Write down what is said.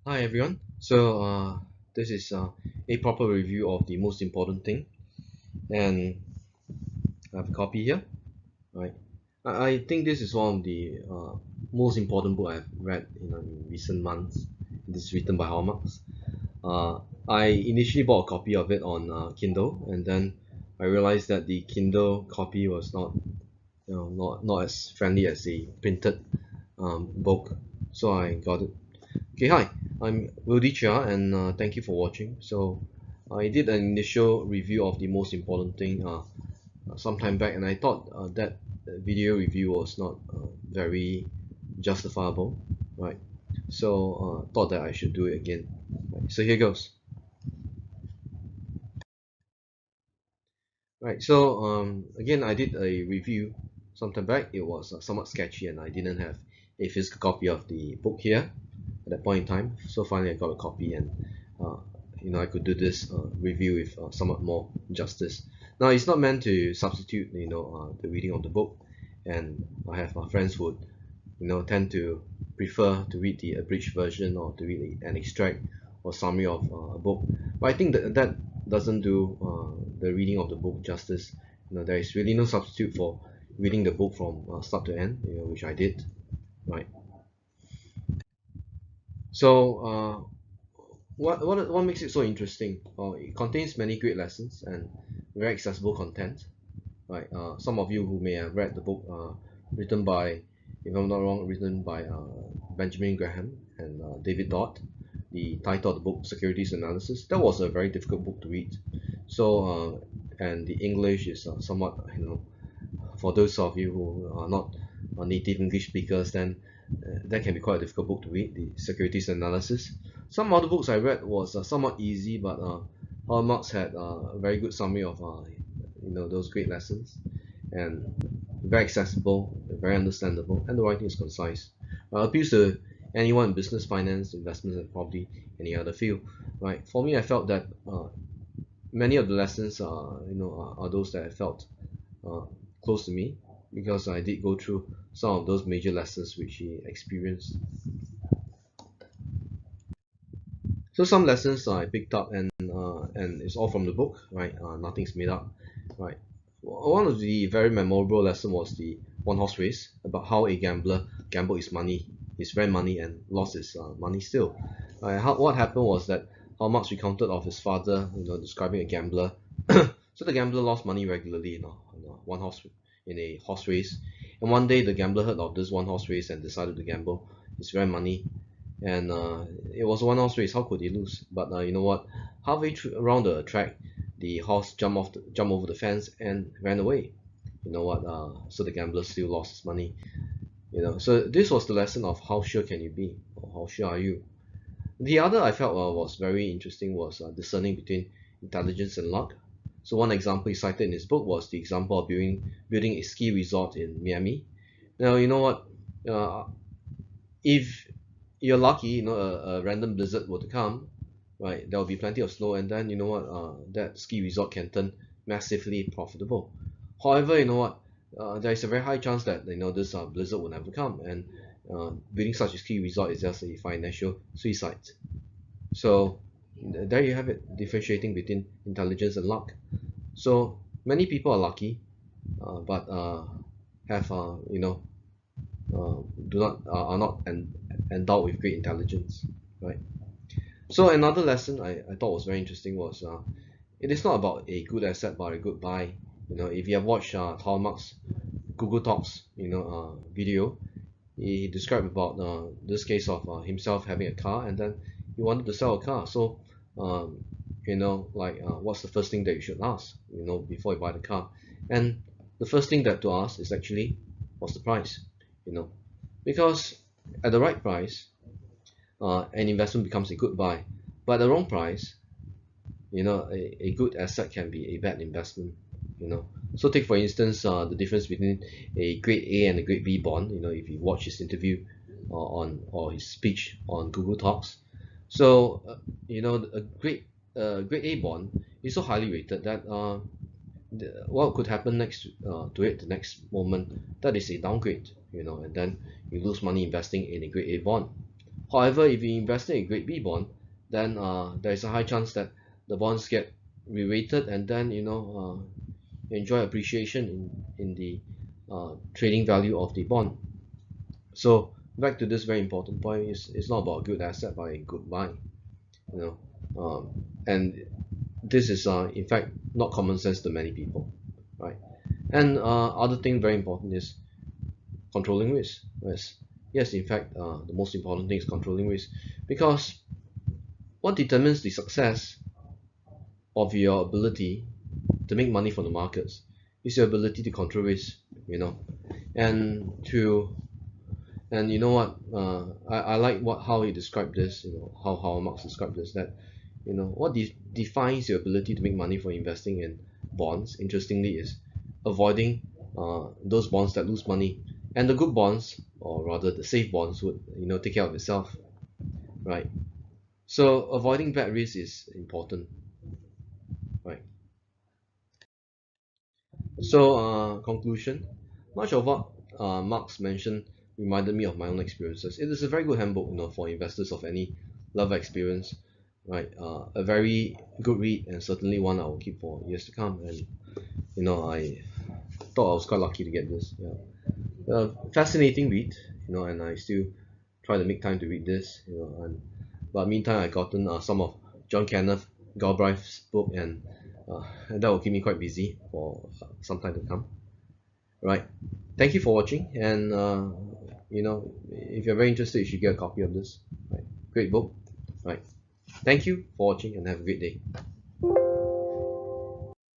Hi everyone. This is a proper review of the most important thing, and I have a copy here. Right. I think this is one of the most important book I've read in recent months. This is written by Howard Marks. Uh, I initially bought a copy of it on Kindle, and then I realized that the Kindle copy was not as friendly as the printed book, so I got it. Okay, hi, I'm Wildy Chia, and thank you for watching. I did an initial review of the most important thing some time back, and I thought that video review was not very justifiable, right? Thought that I should do it again. Right, so here goes. Right, again, I did a review some time back. It was somewhat sketchy, and I didn't have a physical copy of the book here at that point in time. So finally, I got a copy, and uh, I could do this review with somewhat more justice. Now, it's not meant to substitute, the reading of the book, and I have friends who would, tend to prefer to read the abridged version or to read an extract or summary of a book. But I think that doesn't do the reading of the book justice. There is really no substitute for reading the book from start to end, which I did. Right. So, what makes it so interesting? It contains many great lessons and very accessible content. Right. Some of you who may have read the book, written by, if I'm not wrong, written by Benjamin Graham and David Dodd. The title of the book, Securities Analysis. That was a very difficult book to read. And the English is somewhat, for those of you who are not native English speakers, then that can be quite a difficult book to read, the Securities Analysis. Some other books I read was somewhat easy, but Howard Marks had a very good summary of those great lessons, and very accessible, very understandable, and the writing is concise. Appeals to anyone in business, finance, investments, and probably any other field. Right? For me, I felt that many of the lessons are those that I felt uh, close to me because I did go through some of those major lessons which he experienced. So some lessons I picked up, and it's all from the book, right? Nothing's made up, right? One of the very memorable lesson was the one horse race about how a gambler gambled his money, his rent money, and lost his money still. What happened was that how Marx recounted of his father, describing a gambler. So the gambler lost money regularly, in a horse race, and one day the gambler heard of this one horse race and decided to gamble his rent money, and it was a one horse race. How could he lose? But you know what? Halfway through, around the track, the horse jumped over the fence and ran away. You know what? So the gambler still lost his money. So this was the lesson of how sure can you be, or how sure are you? The other I felt was very interesting was discerning between intelligence and luck. So one example he cited in his book was the example of building a ski resort in Miami. Now you know what? Uh, if you're lucky, a random blizzard were to come, right, there will be plenty of snow, and then you know what, that ski resort can turn massively profitable. However, you know what, there is a very high chance that this blizzard will never come, and building such a ski resort is just a financial suicide. So there you have it, differentiating between intelligence and luck. So many people are lucky, but have do not are not endowed with great intelligence, right? So another lesson I thought was very interesting was it is not about a good asset but a good buy. If you have watched Karl Marx Google Talks video, he described about this case of himself having a car, and then he wanted to sell a car. So um, what's the first thing that you should ask before you buy the car? And the first thing that to ask is actually what's the price, you know because at the right price, an investment becomes a good buy. But at the wrong price, a good asset can be a bad investment. So take for instance the difference between a grade A and a grade B bond. If you watch his interview or his speech on Google Talks. So a grade A bond is so highly rated that what could happen next to it the next moment, that is a downgrade, and then you lose money investing in a grade A bond. However, if you invest in a grade B bond, then there is a high chance that the bonds get re-rated, and then enjoy appreciation in the trading value of the bond. So back to this very important point, is it's not about a good asset but a good buy. You know, and this is in fact not common sense to many people, right? And other thing very important is controlling risk. Yes, in fact, the most important thing is controlling risk, because what determines the success of your ability to make money from the markets is your ability to control risk. You know, and to and you know what? I like how he described this. How Howard Marks described this. That what defines your ability to make money from investing in bonds. Interestingly, is avoiding those bonds that lose money, and the good bonds, or rather the safe bonds, would take care of itself, right? So avoiding bad risk is important, right? So conclusion, much of what Marx mentioned reminded me of my own experiences. It is a very good handbook, for investors of any level experience, right? A very good read, and certainly one I will keep for years to come. And I thought I was quite lucky to get this. Yeah, fascinating read, and I still try to make time to read this, but meantime I gotten some of John Kenneth Galbraith's book, and that will keep me quite busy for some time to come. Right. Thank you for watching, and if you're very interested, you should get a copy of this. Right. Great book. Right. Thank you for watching, and have a great day.